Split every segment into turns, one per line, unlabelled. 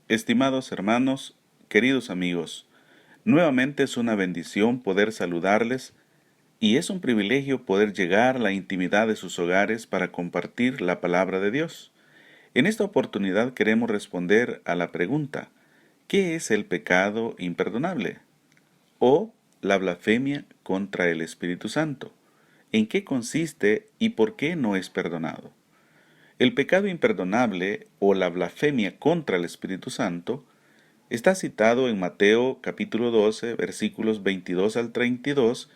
Estimados hermanos, queridos amigos, nuevamente es una bendición poder saludarles y es un privilegio poder llegar a la intimidad de sus hogares para compartir la palabra de Dios. En esta oportunidad queremos responder a la pregunta: ¿qué es el pecado imperdonable? O la blasfemia contra el Espíritu Santo. ¿En qué consiste y por qué no es perdonado? El pecado imperdonable o la blasfemia contra el Espíritu Santo está citado en Mateo capítulo 12 versículos 22 al 32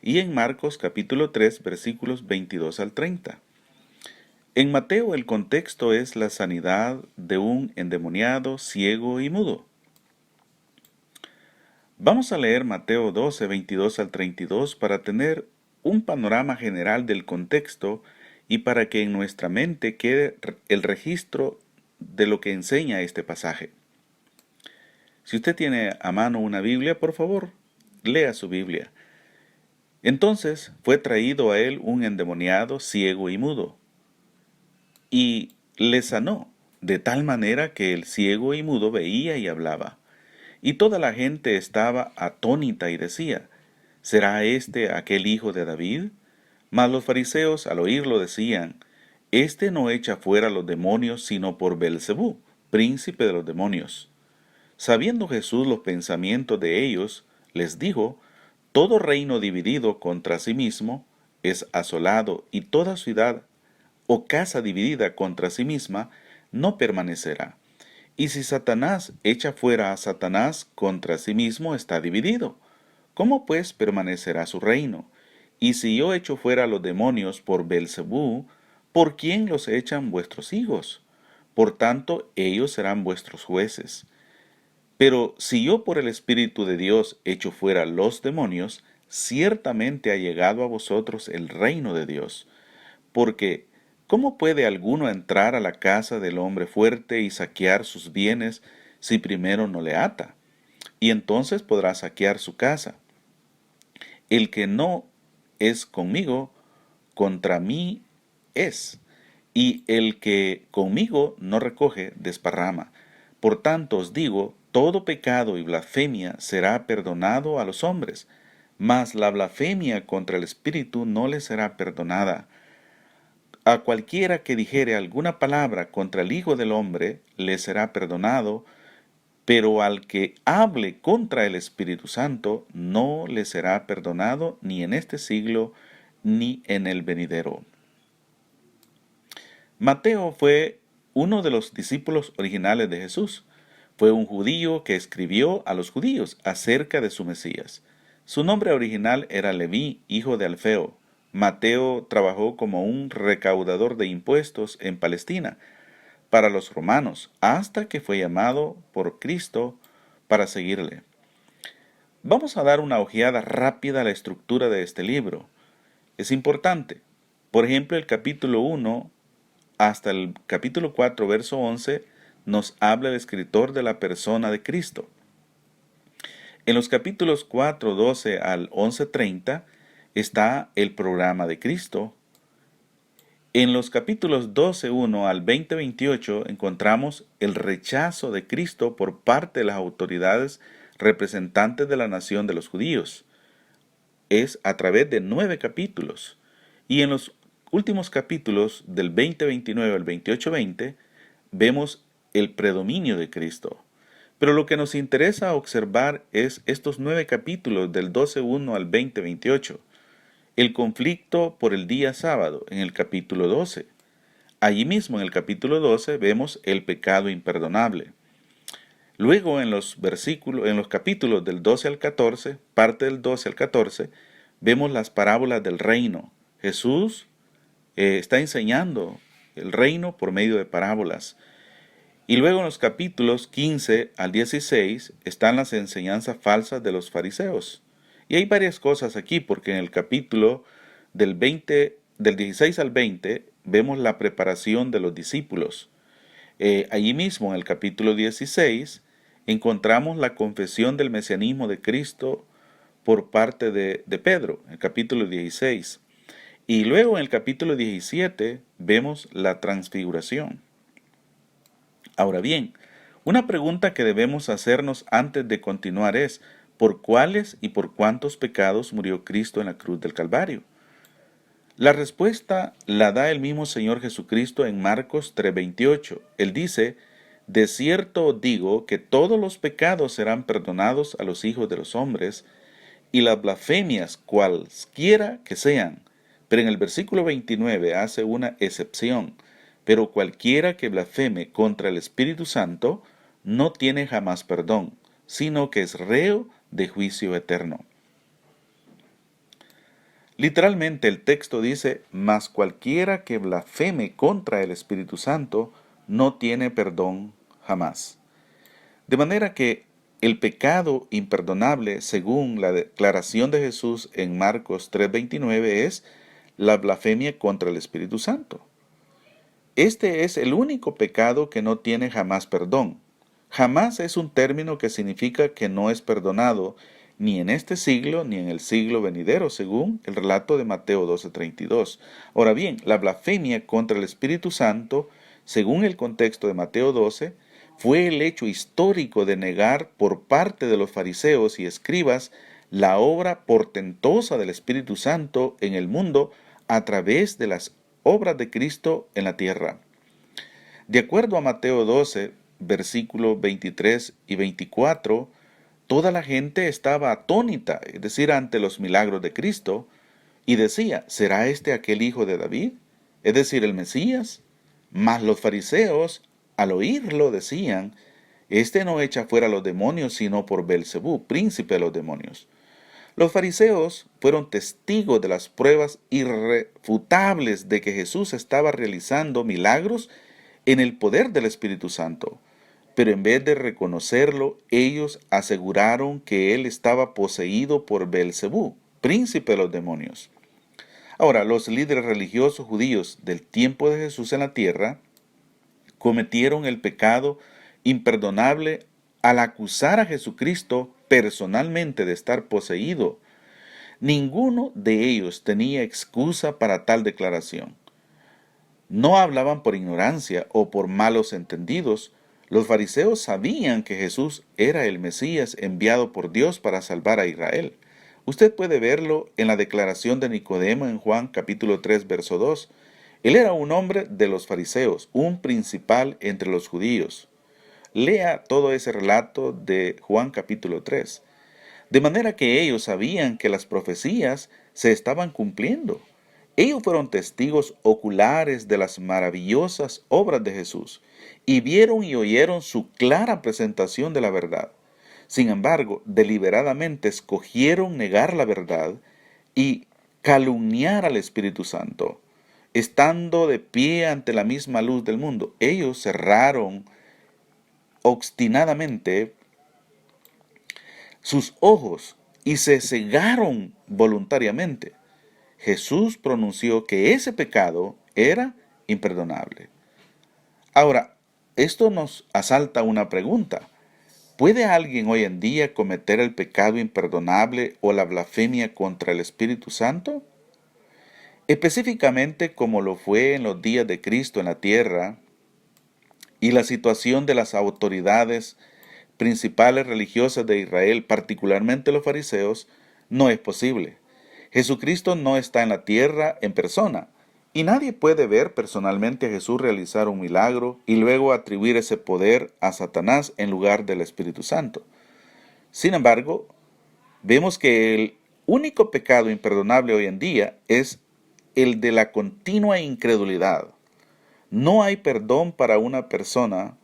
y en Marcos capítulo 3 versículos 22 al 30. En Mateo el contexto es la sanidad de un endemoniado, ciego y mudo. Vamos a leer Mateo 12, 22 al 32 para tener un panorama general del contexto y para que en nuestra mente quede el registro de lo que enseña este pasaje. Si usted tiene a mano una Biblia, por favor, lea su Biblia. Entonces fue traído a él un endemoniado, ciego y mudo, y le sanó, de tal manera que el ciego y mudo veía y hablaba. Y toda la gente estaba atónita y decía: ¿será este aquel hijo de David? Mas los fariseos al oírlo decían: este no echa fuera los demonios sino por Beelzebú, príncipe de los demonios. Sabiendo Jesús los pensamientos de ellos, les dijo: todo reino dividido contra sí mismo es asolado, y toda ciudad o casa dividida contra sí misma no permanecerá. Y si Satanás echa fuera a Satanás, contra sí mismo está dividido. ¿Cómo pues permanecerá su reino? Y si yo echo fuera a los demonios por Beelzebú, ¿por quién los echan vuestros hijos? Por tanto, ellos serán vuestros jueces. Pero si yo por el Espíritu de Dios echo fuera los demonios, ciertamente ha llegado a vosotros el reino de Dios. Porque, ¿cómo puede alguno entrar a la casa del hombre fuerte y saquear sus bienes si primero no le ata? Y entonces podrá saquear su casa. El que no es conmigo, contra mí es, y el que conmigo no recoge, desparrama. Por tanto os digo, todo pecado y blasfemia será perdonado a los hombres, mas la blasfemia contra el Espíritu no le será perdonada. A cualquiera que dijere alguna palabra contra el Hijo del Hombre, le será perdonado, pero al que hable contra el Espíritu Santo, no le será perdonado ni en este siglo, ni en el venidero. Mateo fue uno de los discípulos originales de Jesús. Fue un judío que escribió a los judíos acerca de su Mesías. Su nombre original era Leví, hijo de Alfeo. Mateo trabajó como un recaudador de impuestos en Palestina para los romanos, hasta que fue llamado por Cristo para seguirle. Vamos a dar una ojeada rápida a la estructura de este libro. Es importante. Por ejemplo, el capítulo 1 hasta el capítulo 4, verso 11, nos habla el escritor de la persona de Cristo. En los capítulos 4, 12 al 11:30 está el programa de Cristo. En los capítulos 12:1 al 20:28 encontramos el rechazo de Cristo por parte de las autoridades representantes de la nación de los judíos. Es a través de 9 capítulos. Y en los últimos capítulos del 20:29 al 28:20 vemos el predominio de Cristo. Pero lo que nos interesa observar es estos 9 capítulos del 12:1 al 20:28. El conflicto por el día sábado en el capítulo 12. Allí mismo en el capítulo 12 vemos el pecado imperdonable. Luego en los capítulos del 12 al 14, parte del 12 al 14, vemos las parábolas del reino. Jesús está enseñando el reino por medio de parábolas. Y luego en los capítulos 15 al 16 están las enseñanzas falsas de los fariseos. Y hay varias cosas aquí, porque en el capítulo del 16 al 20 vemos la preparación de los discípulos. Allí mismo en el capítulo 16 encontramos la confesión del mesianismo de Cristo por parte de Pedro, en el capítulo 16. Y luego en el capítulo 17 vemos la transfiguración. Ahora bien, Una pregunta que debemos hacernos antes de continuar es, ¿por cuáles y por cuántos pecados murió Cristo en la cruz del Calvario? La respuesta la da el mismo Señor Jesucristo en Marcos 3:28. Él dice, de cierto os digo que todos los pecados serán perdonados a los hijos de los hombres, y las blasfemias cualquiera que sean. Pero en el versículo 29 hace una excepción. Pero cualquiera que blasfeme contra el Espíritu Santo no tiene jamás perdón, sino que es reo de juicio eterno. Literalmente el texto dice, mas cualquiera que blasfeme contra el Espíritu Santo no tiene perdón jamás. De manera que el pecado imperdonable, según la declaración de Jesús en Marcos 3:29, es la blasfemia contra el Espíritu Santo. Este es el único pecado que no tiene jamás perdón. Jamás es un término que significa que no es perdonado ni en este siglo ni en el siglo venidero, según el relato de Mateo 12:32. Ahora bien, la blasfemia contra el Espíritu Santo, según el contexto de Mateo 12, fue el hecho histórico de negar por parte de los fariseos y escribas la obra portentosa del Espíritu Santo en el mundo a través de las obras de Cristo en la tierra. De acuerdo a Mateo 12, versículos 23 y 24, toda la gente estaba atónita, es decir, ante los milagros de Cristo, y decía, ¿será este aquel hijo de David? Es decir, el Mesías. Mas los fariseos, al oírlo, decían, este no echa fuera a los demonios, sino por Belcebú, príncipe de los demonios. Los fariseos fueron testigos de las pruebas irrefutables de que Jesús estaba realizando milagros en el poder del Espíritu Santo. Pero en vez de reconocerlo, ellos aseguraron que él estaba poseído por Belcebú, príncipe de los demonios. Ahora, los líderes religiosos judíos del tiempo de Jesús en la tierra cometieron el pecado imperdonable al acusar a Jesucristo personalmente de estar poseído. Ninguno de ellos tenía excusa para tal declaración. No hablaban por ignorancia o por malos entendidos. Los fariseos sabían que Jesús era el Mesías enviado por Dios para salvar a Israel. Usted puede verlo en la declaración de Nicodemo en Juan capítulo 3, verso 2. Él era un hombre de los fariseos, un principal entre los judíos. Lea todo ese relato de Juan capítulo 3. De manera que ellos sabían que las profecías se estaban cumpliendo. Ellos fueron testigos oculares de las maravillosas obras de Jesús y vieron y oyeron su clara presentación de la verdad. Sin embargo, deliberadamente escogieron negar la verdad y calumniar al Espíritu Santo. Estando de pie ante la misma luz del mundo, ellos cerraron obstinadamente sus ojos y se cegaron voluntariamente. Jesús pronunció que ese pecado era imperdonable. Ahora, esto nos asalta una pregunta. ¿Puede alguien hoy en día cometer el pecado imperdonable o la blasfemia contra el Espíritu Santo? Específicamente como lo fue en los días de Cristo en la tierra y la situación de las autoridades principales religiosas de Israel, particularmente los fariseos, no es posible. Jesucristo no está en la tierra en persona, y nadie puede ver personalmente a Jesús realizar un milagro y luego atribuir ese poder a Satanás en lugar del Espíritu Santo. Sin embargo, vemos que el único pecado imperdonable hoy en día es el de la continua incredulidad. No hay perdón para una persona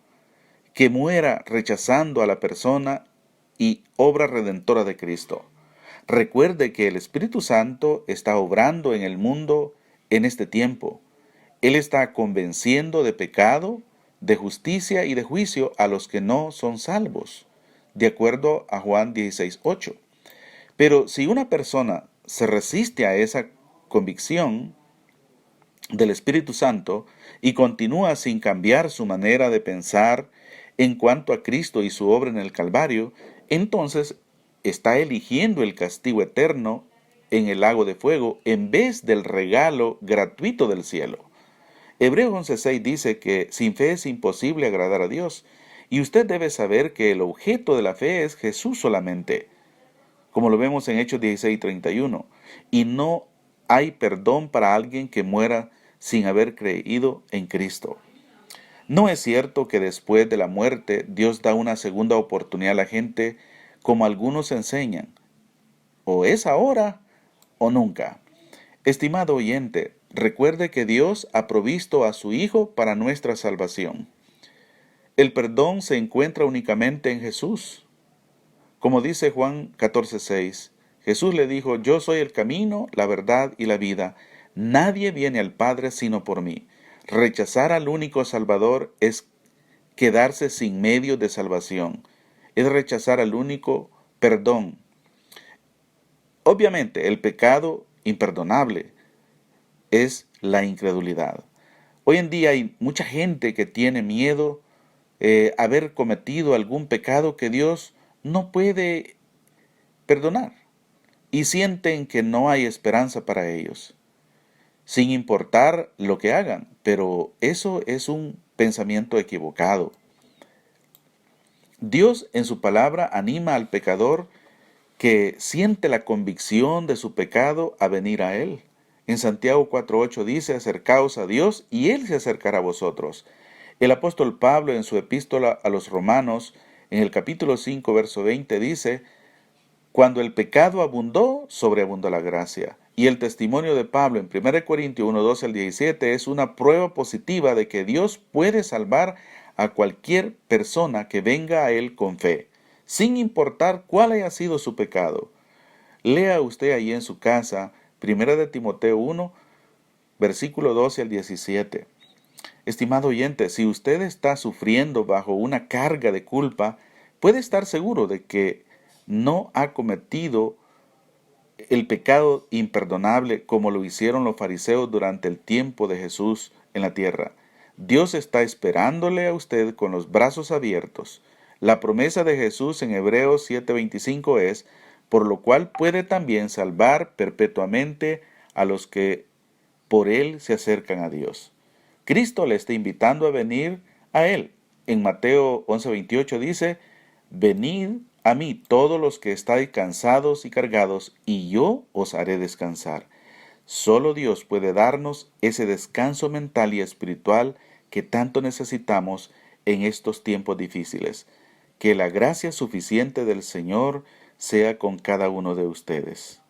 que muera rechazando a la persona y obra redentora de Cristo. Recuerde que el Espíritu Santo está obrando en el mundo en este tiempo. Él está convenciendo de pecado, de justicia y de juicio a los que no son salvos, de acuerdo a Juan 16:8. Pero si una persona se resiste a esa convicción del Espíritu Santo y continúa sin cambiar su manera de pensar en cuanto a Cristo y su obra en el Calvario, entonces está eligiendo el castigo eterno en el lago de fuego en vez del regalo gratuito del cielo. Hebreos 11:6 dice que sin fe es imposible agradar a Dios. Y usted debe saber que el objeto de la fe es Jesús solamente, como lo vemos en Hechos 16:31. Y no hay perdón para alguien que muera sin haber creído en Cristo. No es cierto que después de la muerte Dios da una segunda oportunidad a la gente, como algunos enseñan. O es ahora o nunca. Estimado oyente, recuerde que Dios ha provisto a su Hijo para nuestra salvación. El perdón se encuentra únicamente en Jesús. Como dice Juan 14:6, Jesús le dijo: yo soy el camino, la verdad y la vida. Nadie viene al Padre sino por mí. Rechazar al único Salvador es quedarse sin medio de salvación. Es rechazar al único perdón. Obviamente, el pecado imperdonable es la incredulidad. Hoy en día hay mucha gente que tiene miedo haber cometido algún pecado que Dios no puede perdonar y sienten que no hay esperanza para ellos, sin importar lo que hagan, pero eso es un pensamiento equivocado. Dios en su palabra anima al pecador que siente la convicción de su pecado a venir a Él. En Santiago 4:8 dice: acercaos a Dios y Él se acercará a vosotros. El apóstol Pablo en su epístola a los Romanos, en el capítulo 5, verso 20, dice: cuando el pecado abundó, sobreabundó la gracia. Y el testimonio de Pablo en 1 Corintios 1, 12 al 17 es una prueba positiva de que Dios puede salvar a cualquier persona que venga a Él con fe, sin importar cuál haya sido su pecado. Lea usted ahí en su casa 1 de Timoteo 1, versículo 12 al 17. Estimado oyente, si usted está sufriendo bajo una carga de culpa, puede estar seguro de que no ha cometido el pecado imperdonable como lo hicieron los fariseos durante el tiempo de Jesús en la tierra. Dios está esperándole a usted con los brazos abiertos. La promesa de Jesús en Hebreos 7:25 es: por lo cual puede también salvar perpetuamente a los que por Él se acercan a Dios. Cristo le está invitando a venir a Él. En Mateo 11:28 dice: venid a mí todos los que estáis cansados y cargados, y yo os haré descansar. Solo Dios puede darnos ese descanso mental y espiritual que tanto necesitamos en estos tiempos difíciles. Que la gracia suficiente del Señor sea con cada uno de ustedes.